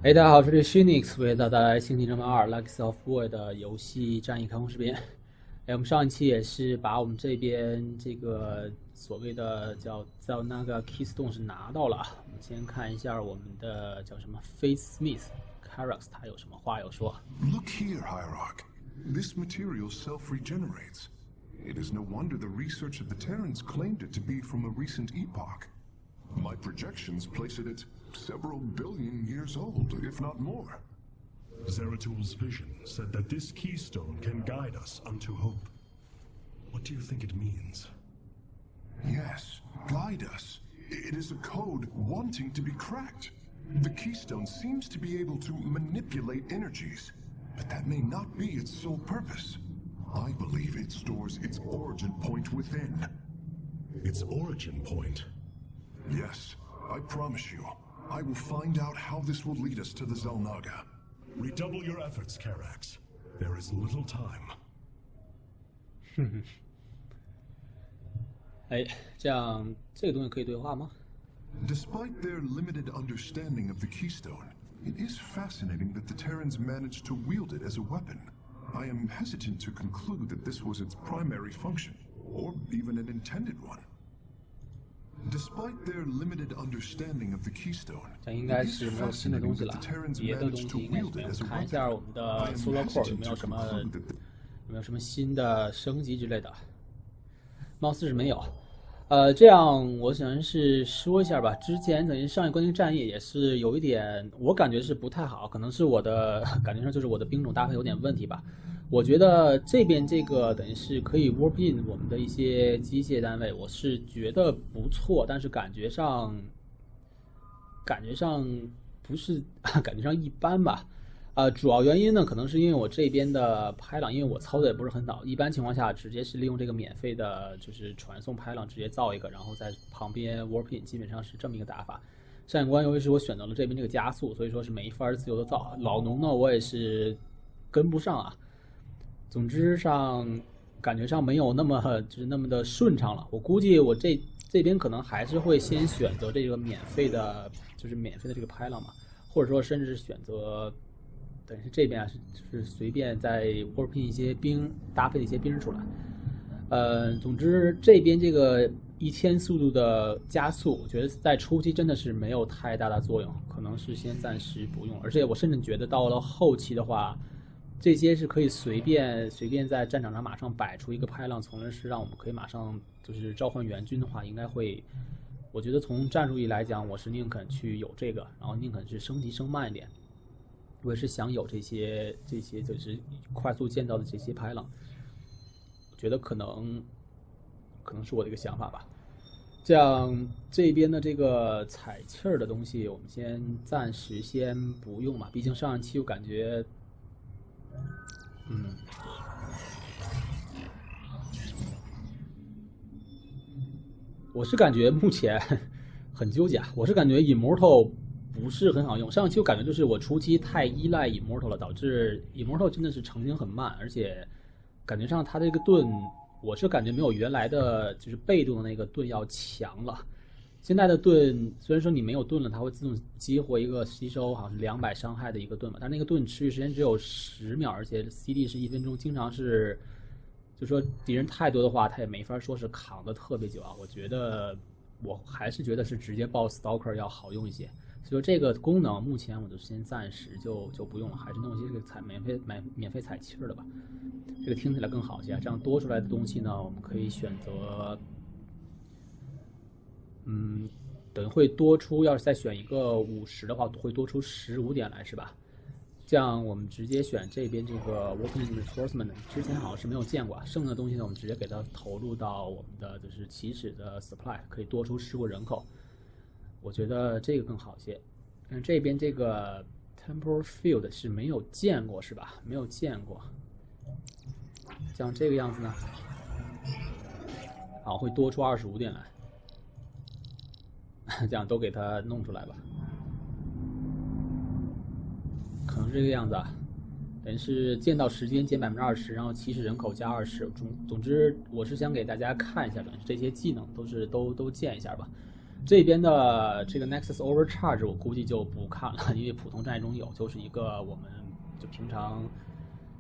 大家好，这里是 Phoenix 为大家带来《星际争霸二 Legacy of War》的游戏战役开封视频。我们上一期也是把我们这边这个所谓的叫那个 Keystone 是拿到了。我们先看一下我们的叫什么 Faith Smith、Karax 他有什么话要说。Look here, Hierarch. This material self-regenerates. It is no wonder the research of the Terrans claimed it to be from a recent epoch. My projections place it at several billion years old, if not more. Zeratul vision said that this keystone can guide us unto hope. What do you think it means? Yes, guide us. It is a code wanting to be cracked. The keystone seems to be able to manipulate energies, but that may not be its sole purpose. I believe it stores its origin point within. Its origin point? Yes, I promise you, I will find out how this will lead us to the Zelnaga. Redouble your efforts, Karax. There is little time. 这样这个东西可以对话吗？ Despite their limited understanding of the keystone, it is fascinating that the Terrans managed to wield it as a weapon. I am hesitant to conclude that this was its primary function, or even an intended one. Despite their limited understanding of the keystone, 这应该是没有新的东西了，别的东西应该是没有。看一下我们的 Solar Core 有没有什么新的升级之类的，貌似是没有。这样我想是说一下吧。之前等于上一关那个战役也是有一点，我感觉是不太好，可能是我的感觉上就是我的兵种搭配有点问题吧。我觉得这边这个等于是可以 warp in 我们的一些机械单位，我是觉得不错，但是感觉上不是，感觉上一般吧。主要原因呢，可能是因为我这边的拍档，因为我操作也不是很好，一般情况下直接是利用这个免费的，就是传送拍档直接造一个，然后在旁边 warp in， 基本上是这么一个打法。上一关由于是我选择了这边这个加速，所以说是没法自由的造。老农呢，我也是跟不上啊。总之上感觉上没有那么的顺畅了。我估计我这边可能还是会先选择这个免费的，就是免费的这个拍档嘛，或者说甚至选择。等于是这边是随便再 warp in 一些兵搭配一些兵出来。总之这边这个1000速度的加速，我觉得在初期真的是没有太大的作用，可能是先暂时不用。而且我甚至觉得到了后期的话，这些是可以随便在战场上马上摆出一个拍浪，从而是让我们可以马上就是召唤援军的话，应该会。我觉得从战术意来讲，我是宁肯去有这个，然后宁肯是升级升慢一点。我也是想有这些就是快速建造的这些拍浪，我觉得可能是我的一个想法吧。这样这边的这个采气儿的东西，我们暂时先不用嘛，毕竟上一期我感觉，我是感觉目前很纠结，我是感觉 Immortal。不是很好用，上期我感觉就是我初期太依赖 Immortal 了，导致 Immortal 真的是成型很慢，而且感觉上它这个盾，我是感觉没有原来的就是被动的那个盾要强了。现在的盾虽然说你没有盾了，它会自动激活一个吸收好像是200伤害的一个盾嘛，但那个盾持续时间只有10秒，而且 CD 是1分钟，经常是就说敌人太多的话，它也没法说是扛的特别久啊。我还是觉得是直接爆 Stalker 要好用一些。所以这个功能目前我就先暂时就不用了，还是弄一些这个免费采气儿的吧，这个听起来更好些。这样多出来的东西呢，我们可以选择，等于会多出，要是再选一个50的话，会多出15点来，是吧？这样我们直接选这边这个 Working Reinforcement， 之前好像是没有见过，剩下的东西呢，我们直接给它投入到我们的就是起始的 Supply， 可以多出15人口。我觉得这个更好些。这边这个 Temporal Field 是没有见过是吧？没有见过。像这个样子呢，好，会多出25点来。这样都给它弄出来吧。可能是这个样子啊。等于是建造时间减20%，然后起始人口加20。总之，我是想给大家看一下，等于这些技能都建一下吧。这边的这个 Nexus Overcharge 我估计就不看了，因为普通战役中有，就是一个我们就平常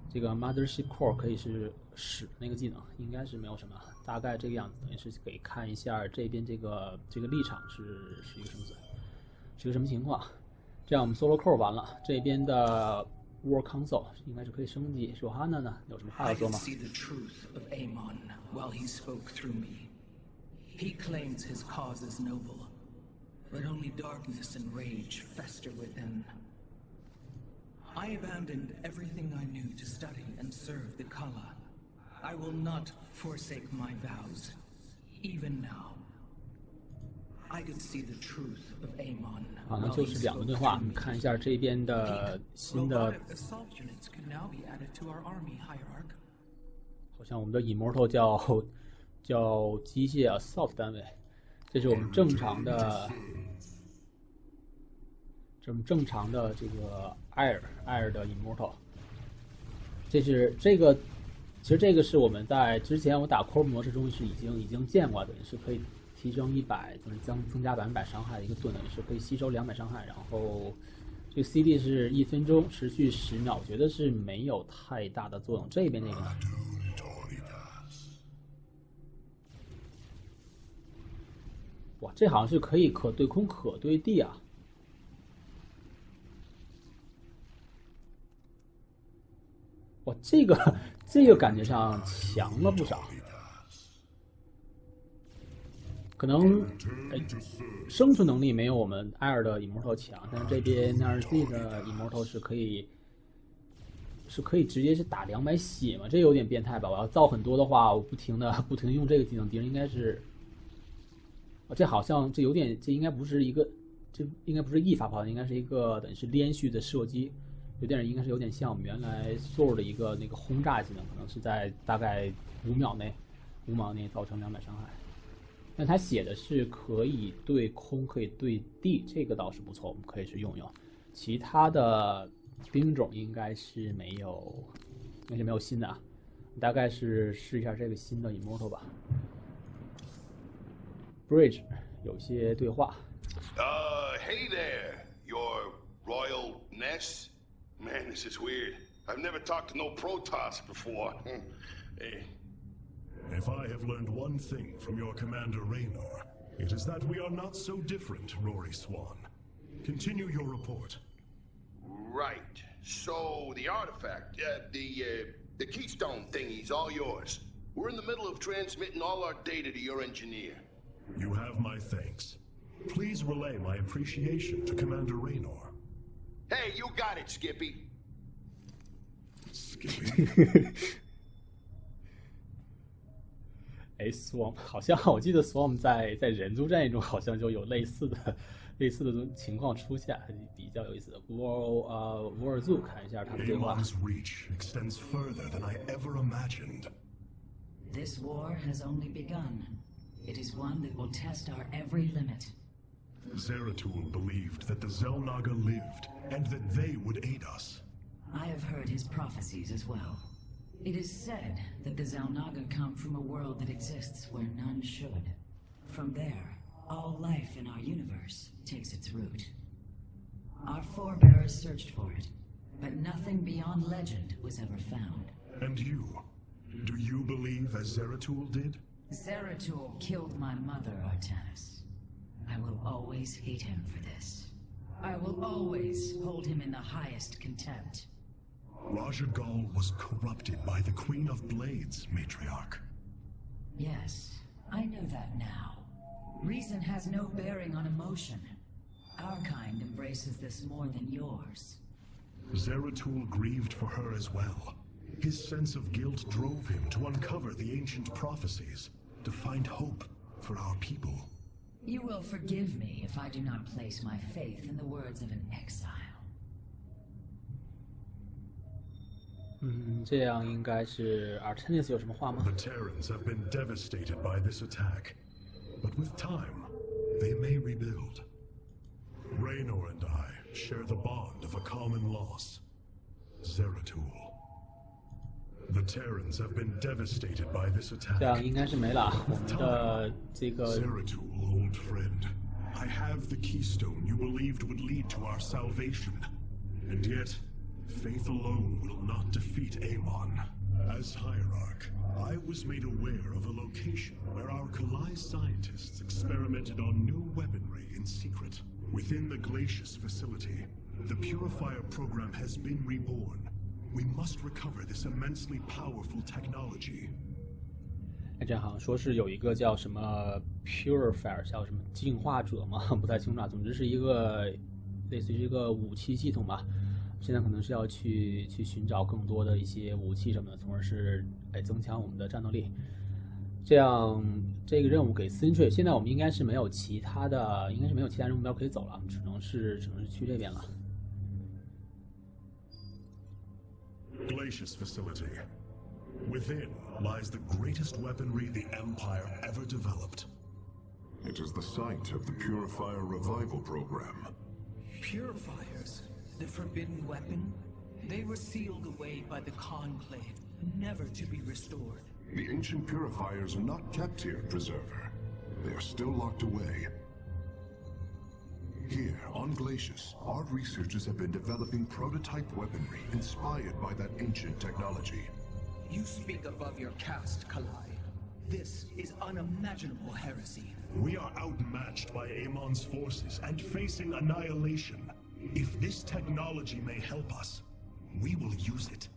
这个 Mothership Core 可以是使那个技能，应该是没有什么，大概这个样子，等于是给看一下这边这个立场是一个什么是个什么情况。这样我们 Solo Core 完了，这边的 War Console 应该是可以升级。说哈娜呢，有什么话要说吗？ He claims his cause is noble, but only darkness and rage fester within. I abandoned everything I knew to study and serve the Kala. I will not forsake my vows, even now. I could see the truth of Amon. 好，那就是2个对话，我们看一下这边的新的。好像我们的 Immortal 叫机械 Assault 单位，这是我们正常的这个艾尔的 Immortal。这个，其实这个是我们在之前我打 Core 模式中是已经见过的，是可以提升100，就是增加100%伤害的一个盾，是可以吸收200伤害，然后这个 CD 是1分钟，持续10秒，我觉得是没有太大的作用。这边那个呢？哇，这好像是可对空可对地啊！哇，这个感觉上强了不少。可能生存能力没有我们艾尔的 Immortal 强，但是这边 NRZ 的 Immortal 是可以直接是打200血嘛？这有点变态吧？我要造很多的话，我不停地用这个技能，敌人应该是。这好像这应该不是一个，这应该不是一发炮，应该是一个等于是连续的射击，应该是有点像我们原来 Sword 的一个那个轰炸技能，可能是在大概5秒内造成200伤害。但他写的是可以对空可以对地，这个倒是不错，我们可以去用用。其他的兵种应该是没有新的啊，大概是试一下这个新的 Immortal 吧。Bridge 有些对话。Hey there, your royalness. Man, this is weird. I've never talked to no Protoss before. Hey. If I have learned one thing from your commander Raynor, it is that we are not so different, Rory Swan. Continue your report. Right. So the artifact, the keystone thingy's all yours. We're in the middle of transmitting all our data to your engineer. You have my thanks. Please relay my appreciation to Commander Raynor. Hey, you got it, Skippy. Skippy. 哎 ，Swarm 好像我记得 Swarm 在人族战役中好像就有类似的情况出现，比较有意思的。War Zoo 看一下他们对话。 Amon's reach extends further than I ever imagined. This war has only begun. It is one that will test our every limit. Zeratul believed that the Xel'Naga lived, and that they would aid us. I have heard his prophecies as well. It is said that the Xel'Naga come from a world that exists where none should. From there, all life in our universe takes its root. Our forebears searched for it, but nothing beyond legend was ever found. And you? Do you believe as Zeratul did? Zeratul killed my mother, Artanis. I will always hate him for this. I will always hold him in the highest contempt. Raja Gal was corrupted by the Queen of Blades, Matriarch. Yes, I know that now. Reason has no bearing on emotion. Our kind embraces this more than yours. Zeratul grieved for her as well. His sense of guilt drove him to uncover the ancient prophecies, to find hope for our people. You will forgive me if I do not place my faith in the words of an exile. 这样应该是 Artanis 有什么话吗？ The Terrans have been devastated by this attack, but with time, they may rebuild. Raynor and I share the bond of a common loss, Zeratul. The Terrans have been devastated by this attack. 这样应该是没了。我们的这个 Zeratul, old friend, I have the keystone you believed would lead to our salvation. And yet, faith alone will not defeat Amon. As Hierarch, I was made aware of a location where our Kalai scientists experimented on new weaponry in secret. Within the Glacius facility, the Purifier program has been reborn. We must recover this immensely powerful technology. 这好像说是有一个叫什么 Purifier， 叫什么净化者嘛，不太清楚啊。总之是一个类似于一个武器系统吧。现在可能是要去寻找更多的一些武器什么的，从而是增强我们的战斗力。这样这个任务给 Sentry， 现在我们应该是没有其他的任务目标可以走了，只能是去这边了。Glacius facility. Within lies the greatest weaponry the Empire ever developed. It is the site of the Purifier Revival Program. Purifiers? The forbidden weapon? They were sealed away by the Conclave, never to be restored. The ancient purifiers are not kept here, Preserver. They are still locked away. Here, on Glacius, our researchers have been developing prototype weaponry inspired by that ancient technology. You speak above your caste, Kalai. This is unimaginable heresy. We are outmatched by Amon's forces and facing annihilation. If this technology may help us, we will use it.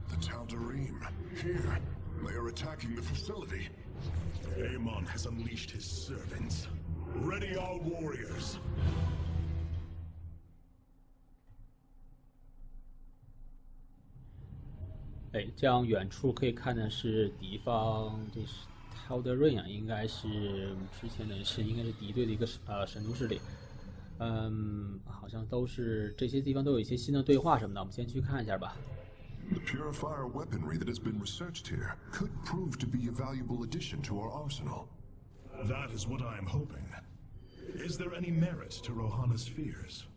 The Tal'Darim, here. They are attacking the facility. Amon has unleashed his servants. Ready our warriors. 这样远处可以看的是敌方，这是 Tal'Darim 啊，应该是之前的应该是敌对的一个神族势力。好像都是这些地方都有一些新的对话什么的，我们先去看一下吧。The purifier weaponry that has been researched here could prove to be a valuable addition to our arsenal. That is what I am hoping. Is there any merit to Rohana's fears?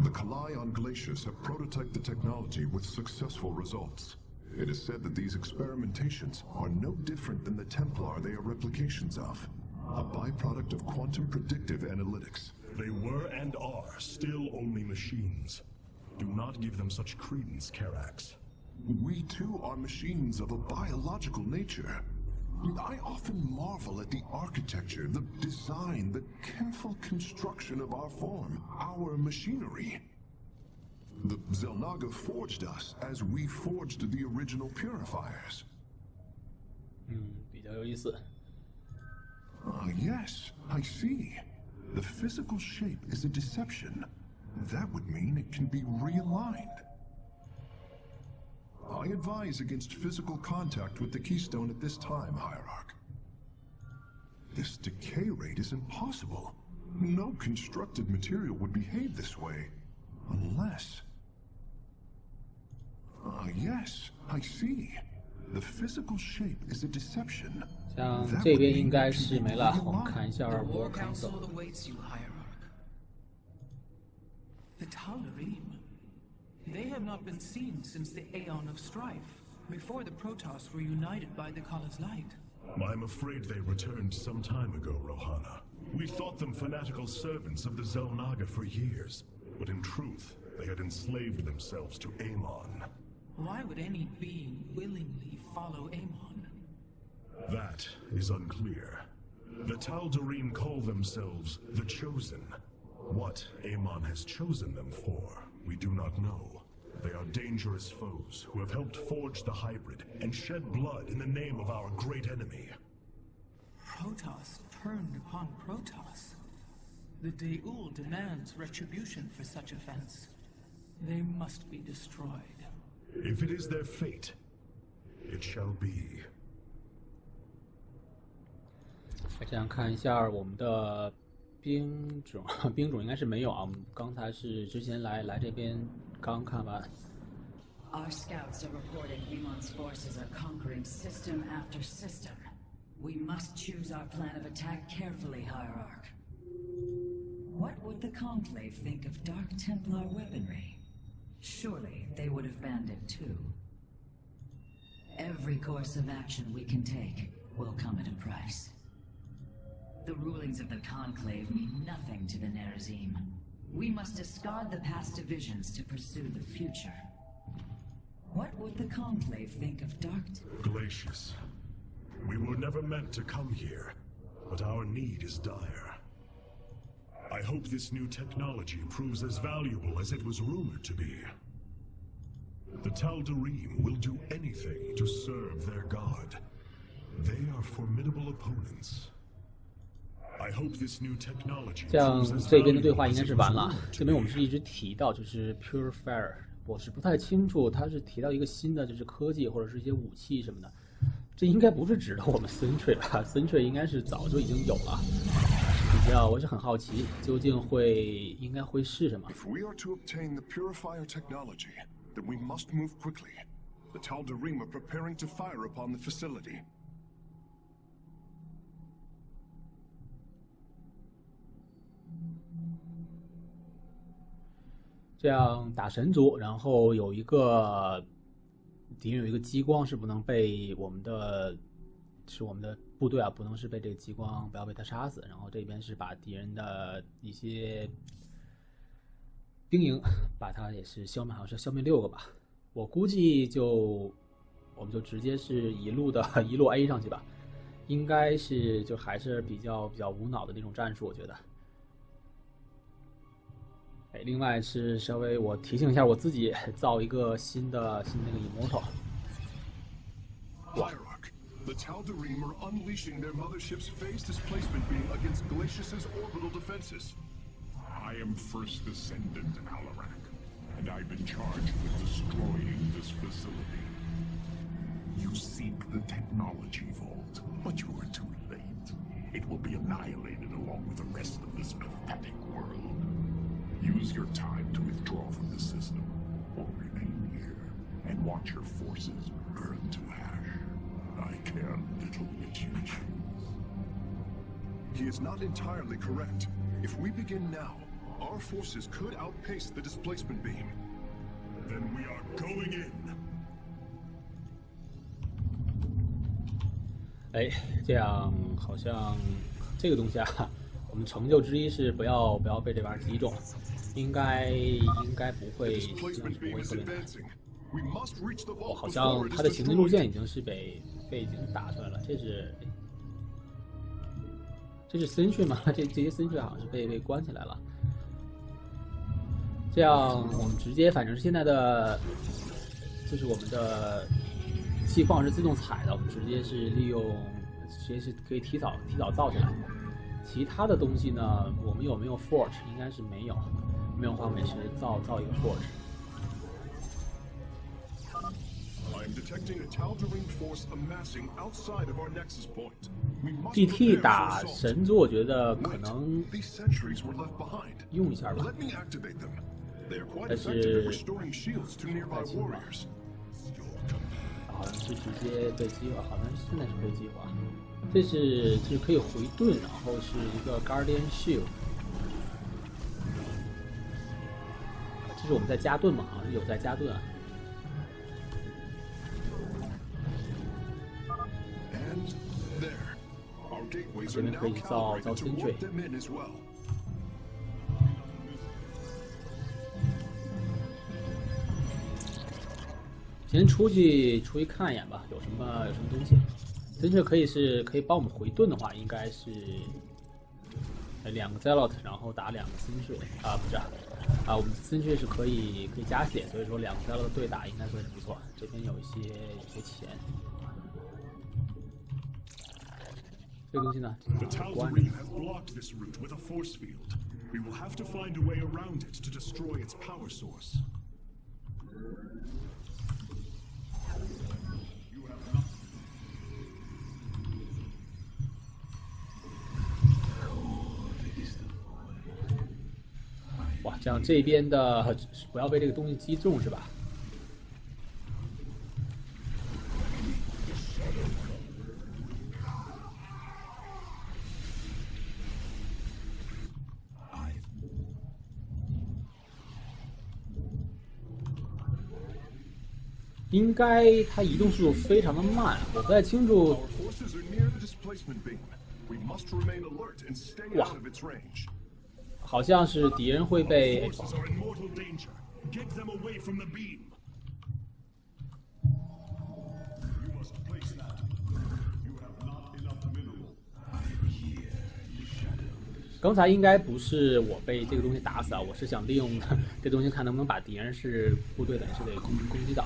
The Kalai on Glacius have prototyped the technology with successful results. It is said that these experimentations are no different than the Templar they are replications of, a byproduct of quantum predictive analytics. They were and are still only machines. Do not give them such credence, Karax. We too are machines of a biological nature. I often marvel at the architecture, the design, the careful construction of our form, our machinery. The Xel'Naga forged us as we forged the original purifiers. 比较有意思。Yes, I see. The physical shape is a deception. That would mean it can be realigned. I advise against physical contact with the keystone at this time, Hierarch. This decay rate is impossible. No constructed material would behave this way. Unless... yes, I see. The physical shape is a deception. 像这边应该是没了，我们看一下 The War War Council Council。 awaits you, Hierarch. The Tal'Darim. They have not been seen since the Aeon of Strife, before the Protoss were united by the Kala's light. I'm afraid they returned some time ago, Rohana. We thought them fanatical servants of the Xel'Naga for years, but in truth, they had enslaved themselves to Amon. Why would any being willingly follow Amon? That is unclear. The Tal'Darim call themselves the Chosen. What Amon has chosen them for, we do not know. They are dangerous foes who have helped forge the hybrid and shed blood in the name of our great enemy. Protoss turned upon Protoss. The De'ul demands retribution for such offense. They must be destroyed. If it is their fate, it shall be. 这样看一下我们的兵种，兵种应该是没有啊。我们刚才是之前来这边刚看完。Our scouts are reporting Amon's forces are conquering system after system. We must choose our plan of attack carefully, Hierarch. What would the Conclave think of Dark Templar weaponry? Surely they would have banned it too. Every course of action we can take will come at a price. The rulings of the Conclave mean nothing to the Nerazim. We must discard the past divisions to pursue the future. What would the Conclave think of Dark... Glacius, we were never meant to come here, but our need is dire. I hope this new technology proves as valuable as it was rumored to be. The Tal'Darim will do anything to serve their god. They are formidable opponents. I hope this new technology 这样 proves as 这边的对话 valuable 应 as 该 it 是 was 完了。 rumored 这 to 边我 be. 们是一直提到就是 Purifier， 我是不太清楚它是提到一个新的就是科技或者是一些武器什么的。这应该不是指的我们 Sentry 吧 ？Sentry 应该是早就已经有了。比较，我是很好奇，究竟应该会是什么？ If we are to obtain the Purifier technology, then we must move quickly. The Tal'Darim are preparing to fire upon the facility. 这样打神族，然后有一个敌人有一个激光是不能被我们的部队啊，不能是被这个激光，不要被他杀死。然后这边是把敌人的一些兵营，把他也是消灭，好像是消灭6个吧。我估计我们就直接是一路 A 上去吧，应该是就还是比较无脑的那种战术，我觉得。另外是稍微我提醒一下我自己，造一个新的那个 Immortal。 Hierarch, the Tal'Darim are unleashing their mothership's phase displacement beam against Glacius's orbital defenses. I am first descendant Alarak, and I've been charged with destroying this facility. You seek the technology vault, but you are too late. It will be annihilated along with the rest of this pathetic world. Use your time to withdraw from the system, or remain here and watch your forces burn to ash. I care little which you choose. He is not entirely correct. If we begin now, our forces could outpace the displacement beam. Then we are going in. 这样好像这个东西啊，我们成就之一是不要被这玩意儿击中，应该不会 The displacement beam is 特别难。 advancing. We must reach the vault 好 before 像 it 它 is 的行进路 destroyed. 线已经是被已经打出来了，这是森训吗？这些森训好像是被关起来了。这样我们直接反正是现在的，就是我们的气矿是自动采的，我们直接是可以提早造起来。其他的东西呢，我们有没有 forge？ 应该是没有，没有的话我们是造一个 forge。 I am detecting a Tal'Darim force amassing outside of our nexus point. We must DT prepare 打 for assault. 神族，我觉得可 Wait, 能 these sentries were left behind. 用一下吧。 Let me activate them. They are quite 但 effective 是 at restoring shields to nearby warriors. 好像是直接被激活，好像现在是被激活。这是可以回盾，然后是一个 Guardian Shield。这是我们在加盾嘛？好像有在加盾啊。 And there. Our gateways 这 are 边 now 可以造 calibrated to Sentry。 warp them in as well. 先出去看一眼吧，有什么东西。真确可以帮我们回盾的话，应该是2个 Zealot， 然后打2个森血啊，不是啊，我们森血是可以加血，所以说2个 Zealot 对打应该会是不错。这边有一些钱，这个东西呢， The 关着。 Tal'Darim have blocked this route with a force field. We will have to find a way around it to destroy its power source. 哇，这样这边的不要被这个东西击中是吧？应该它移动速度非常的慢，我不太清楚。 Our forces are near the displacement beam. We must remain alert and stay Wow. out of its range. 好像是敌人会被 Forces are in mortal danger. Get them away from the beam. You must place that. You have not enough mineral. 刚才应该不是我被这个东西打死啊，我是想利用这东西看能不能把敌人是部队等于是给攻击到。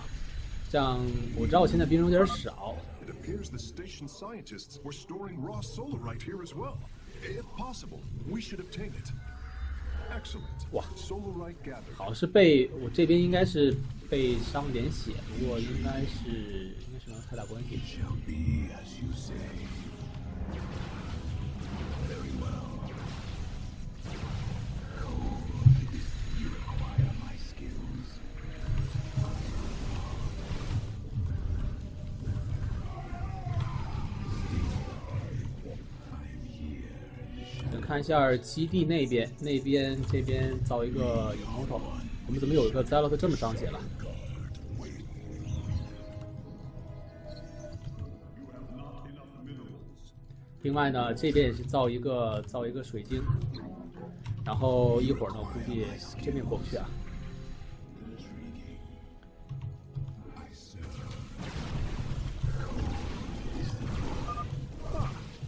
像我知道我现在兵种有点少， It appears the station scientists were storing raw solarite here as well. If possible, we should obtain it. Excellent. Wow. Solarite gathered. 好像是被我这边应该是被伤了点血，不过应该是没有太大关系。 Shall be as you say. Very well. You require my skills. 咱看一下基地那边，这边造一个影木头，我们怎么有一个 Zealot 这么伤血了？另外呢，这边也是造一个水晶，然后一会儿呢，我估计这边过不去啊。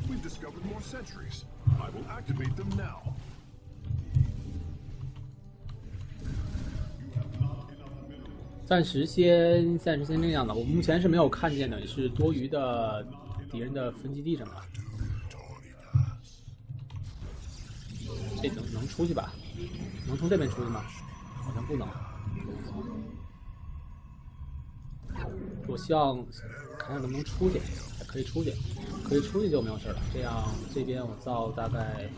We've discovered more sentries. I will activate them now. 暂时先这样的，我目前是没有看见的，是多余的敌人的分基地什么的。这能出去吧？能从这边出去吗？好像不能。我希望看看能不能出去，可以出去，可以出去就没有事了。这样这边我造大概。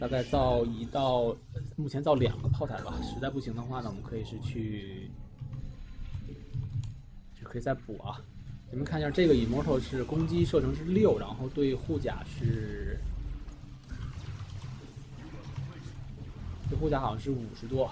大概造1到，目前造2个炮台吧。实在不行的话呢，我们可以是去，就可以再补啊。你们看一下，这个 Immortal 是攻击射程是6，然后对护甲是，对护甲好像是50多。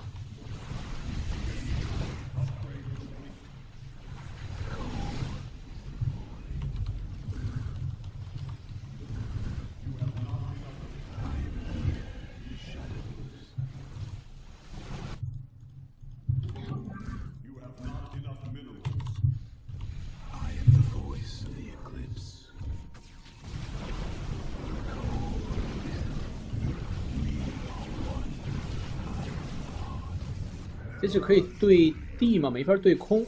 这是可以对地吗？没法对空，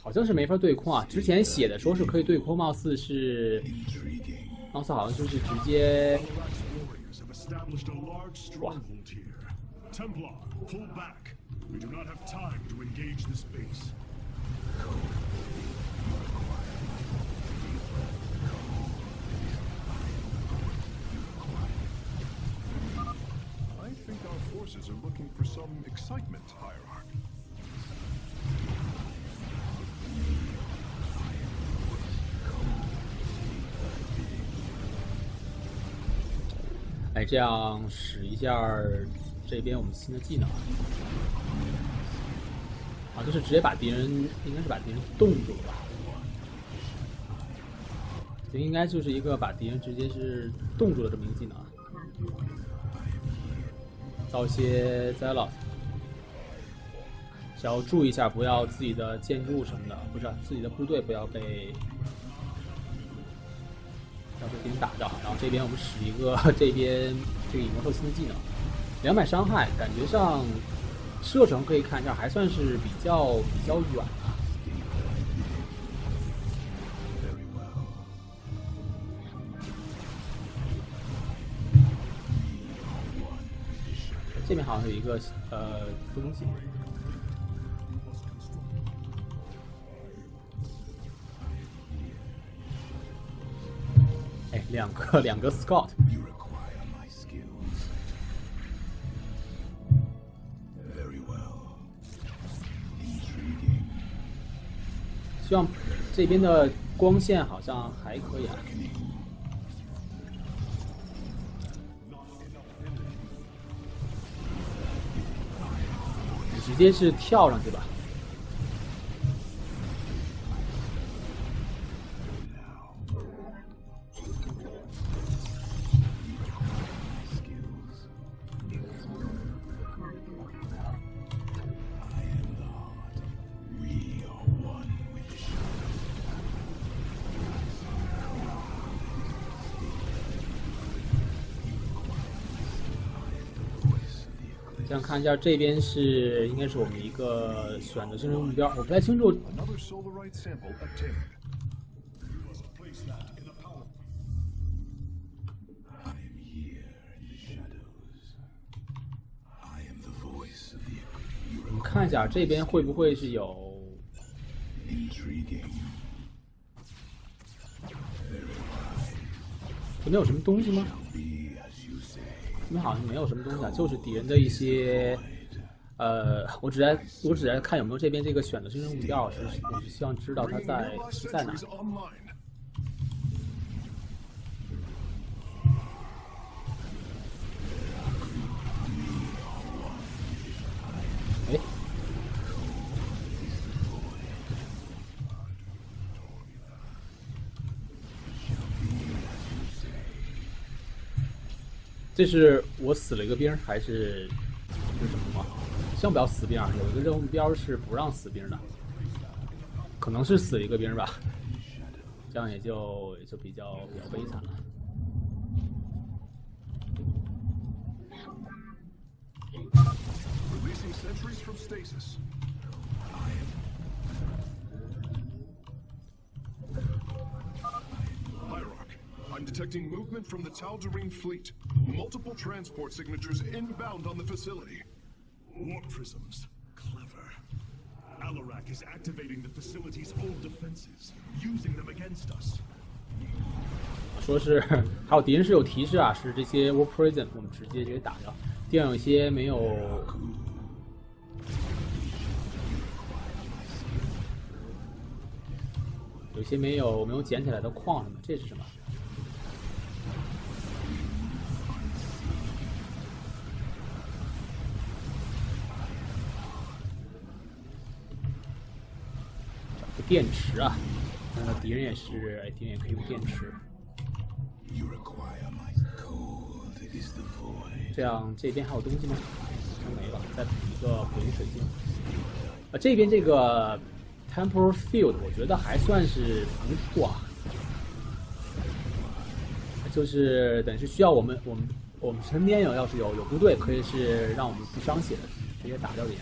好像是没法对空啊。之前写的说是可以对空，貌似好像就是直接。 Established a large stronghold here. Templar, pull back. We do not have time to engage this base. I think our forces are looking for some excitement, Hierarch. 哎，这样使一下这边我们新的技能啊，就是直接把敌人，应该是把敌人冻住了吧？这应该就是一个把敌人直接是冻住了这么一个技能啊。造一些 Zealot， 只要注意一下，不要自己的建筑什么的，不是自己的部队不要被。 要被敌人打着，然后这边我们使一个这边这个影魔兽新的技能，200伤害，感觉上射程可以看一下，还算是比较远的。这边好像有一个东西。 哎，两个 Scout， You require my skills. Very well. Intriguing. 希望这边的光线好像还可以啊。直接是跳上去吧。这样看一下，这边是应该是我们一个选择性任务目标，我不太清楚。Another solarite sample obtained. I am here in the shadows. I am the voice of the 我们看一下这边会不会是有 intriguing. 这边有什么东西吗？ Be as you say. 这边好像没有什么东西啊，就是敌人的一些，我只在看有没有这边这个选择性任务目标，我是希望知道它在哪。 Sentries online. 哎，这是我死了一个兵，还是什么吗？像不要死兵啊？有一个任务目标是不让死兵的，可能是死一个兵吧，这样也就比较悲惨了。 Releasing sentries from stasis. Hierarch, I'm detecting movement from the Tal'Darim fleet. Multiple transport signatures inbound on the facility. Warp prisms. Clever. Alarak is activating the facility's old defenses, using them against us. 说是还有敌人是有提示啊，是这些 War Prison， 我们直接打掉。地上有些没有，有些没有捡起来的矿什么，这是什么？找个电池啊！那敌人也是，哎，敌人也可以用电池。 You require my cold is the void. 这样这边还有东西吗？好像没了，再补一个回水晶。这边这个 Temporal Field 我觉得还算是不错啊，就是等于是需要我们身边要是有部队，可以是让我们不伤血的，直接打掉敌人。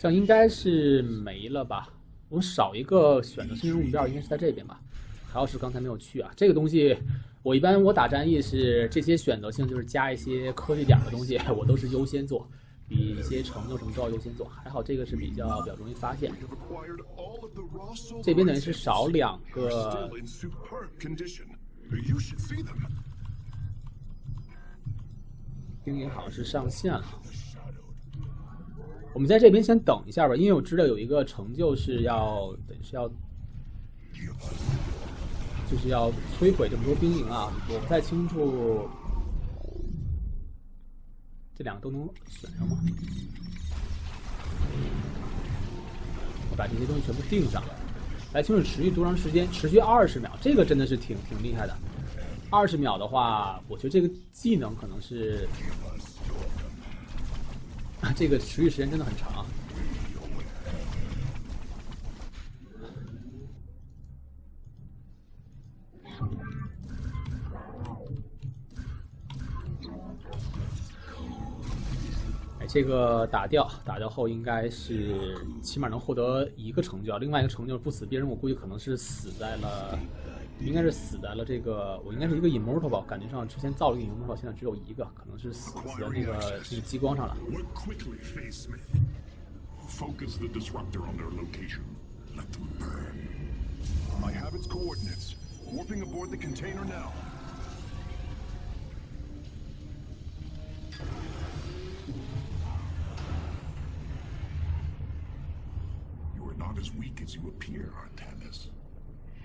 这样应该是没了吧？我们少一个选择性任务目标，应该是在这边吧？还要是刚才没有去啊？这个东西，我打战役是这些选择性，就是加一些科技点的东西，我都是优先做，比一些成就什么都要优先做。还好这个是比较容易发现。这边等于是少2个。兵营好像是上线了。 我们在这边先等一下吧，因为我知道有一个成就是要就是要摧毁这么多兵营啊，我不太清楚这2个都能选上吗？我把这些东西全部定上，来清楚持续多长时间？持续20秒，这个真的是挺厉害的。20秒的话，我觉得这个技能可能是。 这个持续时间真的很长。哎，这个打掉后应该是起码能获得1个成就，另外一个成就不死兵人，我估计可能是死在了，应该是死在了这个，我应该是一个 immortal 吧，感觉上之前造了一个 immortal， 现在只有1个，可能是死在那个激光上了。 Focus the disruptor on their location. Let them burn. I have its coordinates. Warping aboard the container now. as you appear, Artanis.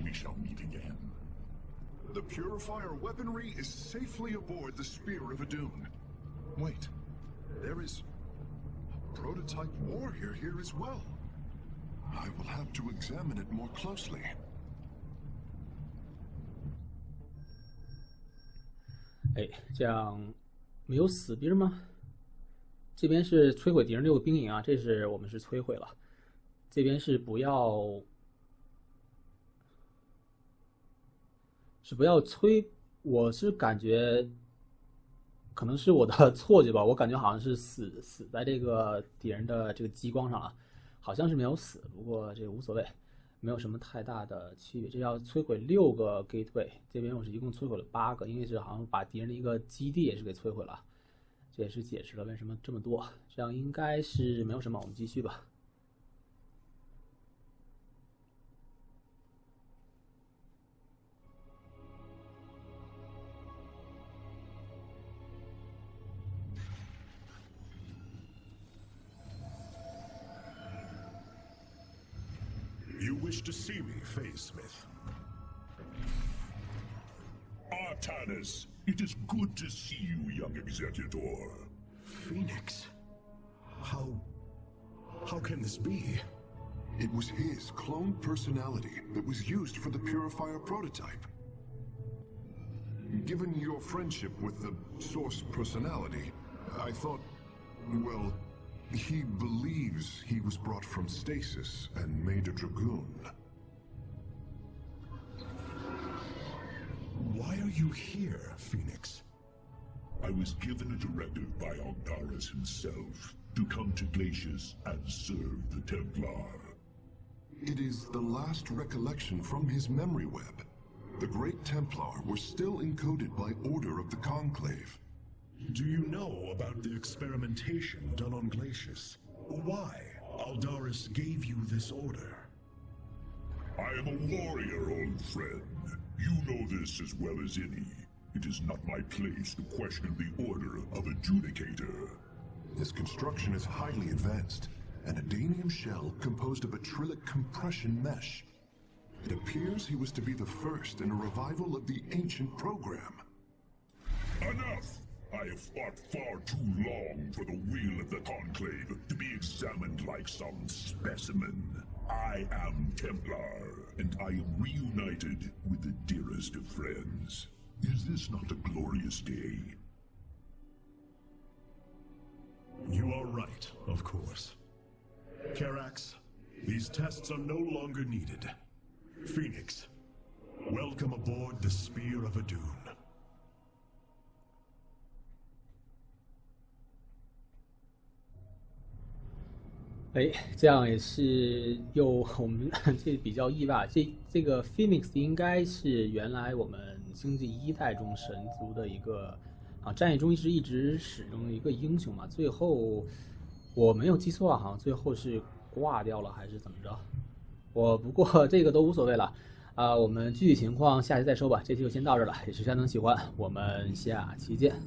We shall meet again. The Purifier weaponry is safely aboard the Spear of Adun. Wait, there is a prototype warrior here as well. I will have to examine it more closely. 哎，这样没有死兵吗？这边是摧毁敌人6个兵营啊，这是我们是摧毁了。这边是不要摧，我是感觉可能是我的错觉吧，我感觉好像是死在这个敌人的这个激光上了，好像是没有死，不过这个无所谓，没有什么太大的区别。这要摧毁6个 gateway， 这边我是一共摧毁了8个，因为是好像把敌人的一个基地也是给摧毁了。这也是解释了为什么这么多，这样应该是没有什么，我们继续吧。You wish to see me, Phase Smith? Artanis, it is good to see you, young Executor. Phoenix? How can this be? It was his cloned personality that was used for the Purifier prototype. Given your friendship with the Source personality, I thought, well, he believes he was brought from stasis and made a Dragoon. Why are you here, Phoenix? I was given a directive by Aldaris himself to come to Glacius and serve the Templar. It is the last recollection from his memory web. The Great Templar were still encoded by order of the Conclave. Do you know about the experimentation done on Glacius? Why Aldaris gave you this order? I am a warrior, old friend. You know this as well as any. It is not my place to question the order of Adjudicator. His construction is highly advanced, an Adanium shell composed of a trillic compression mesh. It appears he was to be the first in a revival of the ancient program. Enough! I have fought far too long for the will of the Conclave to be examined like some specimen. I am Templar, and I am reunited with the dearest of friends. Is this not a glorious day? You are right, of course. Karax, these tests are no longer needed. Phoenix, welcome aboard the Spear of Adun. 哎，这样也是我们这比较意外，这个 Phoenix 应该是原来我们星际1代中神族的一个战役中一直使用的一个英雄嘛，最后我没有记错好像最后是挂掉了还是怎么着？不过这个都无所谓了我们具体情况下期再说吧，这期就先到这了，也是相当喜欢，我们下期见。